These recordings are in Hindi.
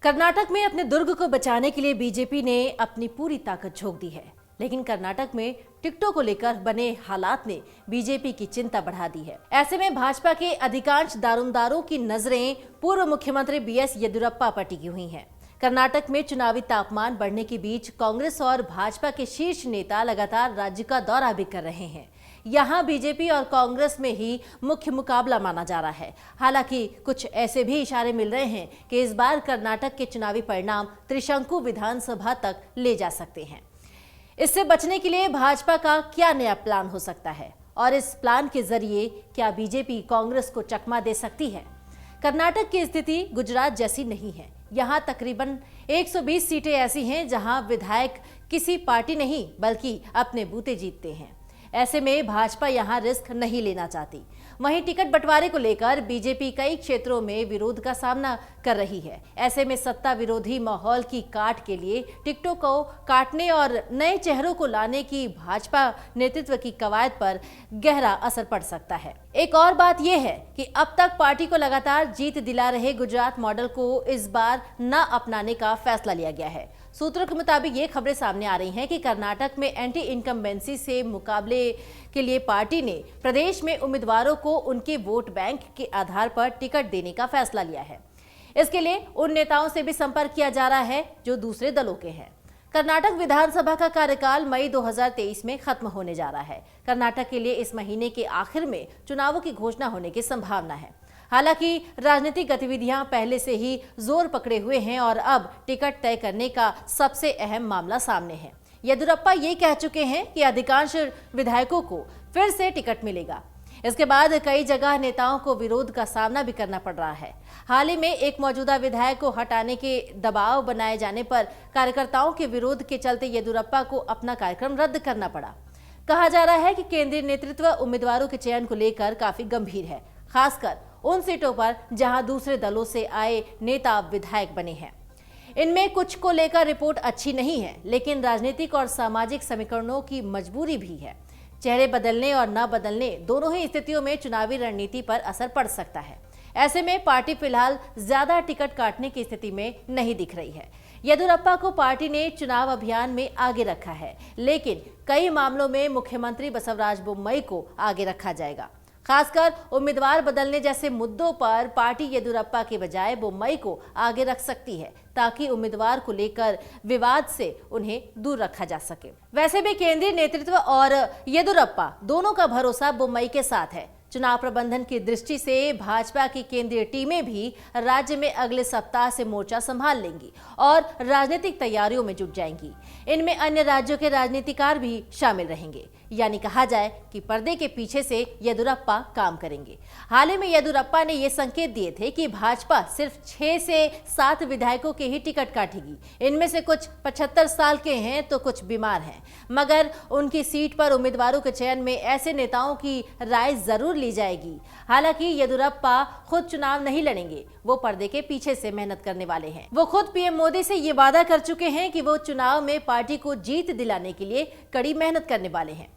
कर्नाटक में अपने दुर्ग को बचाने के लिए बीजेपी ने अपनी पूरी ताकत झोंक दी है, लेकिन कर्नाटक में टिकटों को लेकर बने हालात ने बीजेपी की चिंता बढ़ा दी है। ऐसे में भाजपा के अधिकांश दारोमदारों की नजरें पूर्व मुख्यमंत्री बीएस येदियुरप्पा पर टिकी हुई हैं। कर्नाटक में चुनावी तापमान बढ़ने के बीच कांग्रेस और भाजपा के शीर्ष नेता लगातार राज्य का दौरा भी कर रहे हैं। यहाँ बीजेपी और कांग्रेस में ही मुख्य मुकाबला माना जा रहा है। हालांकि कुछ ऐसे भी इशारे मिल रहे हैं कि इस बार कर्नाटक के चुनावी परिणाम त्रिशंकु विधानसभा तक ले जा सकते हैं। इससे बचने के लिए भाजपा का क्या नया प्लान हो सकता है और इस प्लान के जरिए क्या बीजेपी कांग्रेस को चकमा दे सकती है? कर्नाटक की स्थिति गुजरात जैसी नहीं है। यहाँ तकरीबन 120 सीटें ऐसी हैं जहां विधायक किसी पार्टी नहीं बल्कि अपने बूते जीतते हैं। ऐसे में भाजपा यहां रिस्क नहीं लेना चाहती। वहीं टिकट बंटवारे को लेकर बीजेपी कई क्षेत्रों में विरोध का सामना कर रही है। ऐसे में सत्ता विरोधी माहौल की काट के लिए टिकटों को काटने और नए चेहरों को लाने की भाजपा नेतृत्व की कवायद पर गहरा असर पड़ सकता है। एक और बात यह है कि अब तक पार्टी को लगातार जीत दिला रहे गुजरात मॉडल को इस बार न अपनाने का फैसला लिया गया है। सूत्रों के मुताबिक ये खबरें सामने आ रही हैं कि कर्नाटक में एंटी इनकम्बेंसी से मुकाबले के लिए पार्टी ने प्रदेश में उम्मीदवारों को उनके वोट बैंक के आधार पर टिकट देने का फैसला लिया है। इसके लिए उन नेताओं से भी संपर्क किया जा रहा है जो दूसरे दलों के हैं। कर्नाटक विधानसभा का कार्यकाल मई 2023 में खत्म होने जा रहा है। कर्नाटक के लिए इस महीने के आखिर में चुनावों की घोषणा होने की संभावना है। हालांकि राजनीतिक गतिविधियां पहले से ही जोर पकड़े हुए हैं और अब टिकट तय करने का सबसे अहम मामला सामने है। येदियुरप्पा ये कह चुके हैं कि अधिकांश विधायकों को फिर से टिकट मिलेगा। इसके बाद कई जगह नेताओं को विरोध का सामना भी करना पड़ रहा है। हाल ही में एक मौजूदा विधायक को हटाने के दबाव बनाए जाने पर कार्यकर्ताओं के विरोध के चलते येदियुरप्पा को अपना कार्यक्रम रद्द करना पड़ा। कहा जा रहा है कि केंद्रीय नेतृत्व उम्मीदवारों के चयन को लेकर काफी गंभीर है, खासकर उन सीटों पर जहां दूसरे दलों से आए नेता विधायक बने हैं। इनमें कुछ को लेकर रिपोर्ट अच्छी नहीं है, लेकिन राजनीतिक और सामाजिक समीकरणों की मजबूरी भी है। चेहरे बदलने और न बदलने दोनों ही स्थितियों में चुनावी रणनीति पर असर पड़ सकता है। ऐसे में पार्टी फिलहाल ज्यादा टिकट काटने की स्थिति में नहीं दिख रही है। येदियुरप्पा को पार्टी ने चुनाव अभियान में आगे रखा है, लेकिन कई मामलों में मुख्यमंत्री बसवराज बोम्मई को आगे रखा जाएगा। खासकर उम्मीदवार बदलने जैसे मुद्दों पर पार्टी येदियुरप्पा के बजाय बोम्मई को आगे रख सकती है, ताकि उम्मीदवार को लेकर विवाद से उन्हें दूर रखा जा सके। वैसे भी केंद्रीय नेतृत्व और येदियुरप्पा दोनों का भरोसा बोम्मई के साथ है। चुनाव प्रबंधन की दृष्टि से भाजपा की केंद्रीय टीमें भी राज्य में अगले सप्ताह से मोर्चा संभाल लेंगी और राजनीतिक तैयारियों में जुट जाएंगी। इनमें अन्य राज्यों के राजनीतिकार भी शामिल रहेंगे, यानी कहा जाए कि पर्दे के पीछे से येदियुरप्पा काम करेंगे। हाल ही में येदियुरप्पा ने ये संकेत दिए थे कि भाजपा सिर्फ 6 से 7 विधायकों के ही टिकट काटेगी। इनमें से कुछ 75 साल के हैं तो कुछ बीमार हैं, मगर उनकी सीट पर उम्मीदवारों के चयन में ऐसे नेताओं की राय जरूर ली जाएगी। हालांकि येदियुरप्पा खुद चुनाव नहीं लड़ेंगे, वो पर्दे के पीछे से मेहनत करने वाले हैं। वो खुद पीएम मोदी से ये वादा कर चुके हैं कि वो चुनाव में पार्टी को जीत दिलाने के लिए कड़ी मेहनत करने वाले हैं।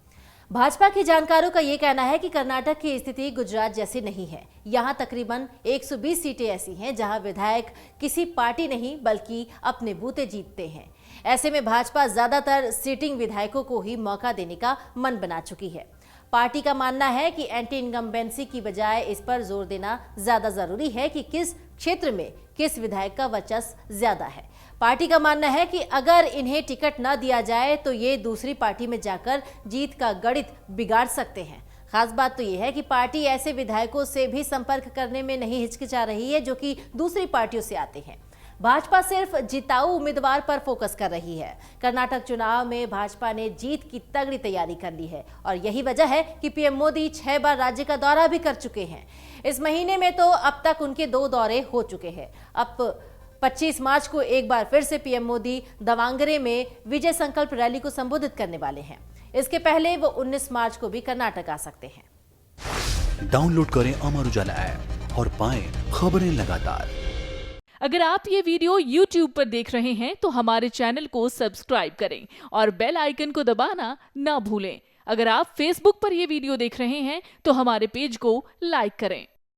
भाजपा के जानकारों का ये कहना है कि कर्नाटक की स्थिति गुजरात जैसी नहीं है। यहाँ तकरीबन 120 सीटें ऐसी हैं जहाँ विधायक किसी पार्टी नहीं बल्कि अपने बूते जीतते हैं। ऐसे में भाजपा ज्यादातर सीटिंग विधायकों को ही मौका देने का मन बना चुकी है। पार्टी का मानना है कि एंटी इनकम्बेंसी की बजाय इस पर जोर देना ज्यादा जरूरी है कि किस क्षेत्र में किस विधायक का वर्चस्व ज्यादा है। पार्टी का मानना है कि अगर इन्हें टिकट न दिया जाए तो ये दूसरी पार्टी में जाकर जीत का गणित बिगाड़ सकते हैं। खास बात तो यह है कि पार्टी ऐसे विधायकों से भी संपर्क करने में नहीं हिचकिचा रही है जो कि दूसरी पार्टियों से आते हैं। भाजपा सिर्फ जिताऊ उम्मीदवार पर फोकस कर रही है। कर्नाटक चुनाव में भाजपा ने जीत की तगड़ी तैयारी कर ली है और यही वजह है कि पीएम मोदी 6 बार राज्य का दौरा भी कर चुके हैं। इस महीने में तो अब तक उनके 2 दौरे हो चुके हैं। अब 25 मार्च को एक बार फिर से पीएम मोदी दावंगरे में विजय संकल्प रैली को संबोधित करने वाले हैं। इसके पहले वो 19 मार्च को भी कर्नाटक आ सकते हैं। डाउनलोड करें अमर उजाला ऐप और पाएं खबरें लगातार। अगर आप ये वीडियो YouTube पर देख रहे हैं तो हमारे चैनल को सब्सक्राइब करें और बेल आइकन को दबाना ना भूलें। अगर आप Facebook पर ये वीडियो देख रहे हैं तो हमारे पेज को लाइक करें।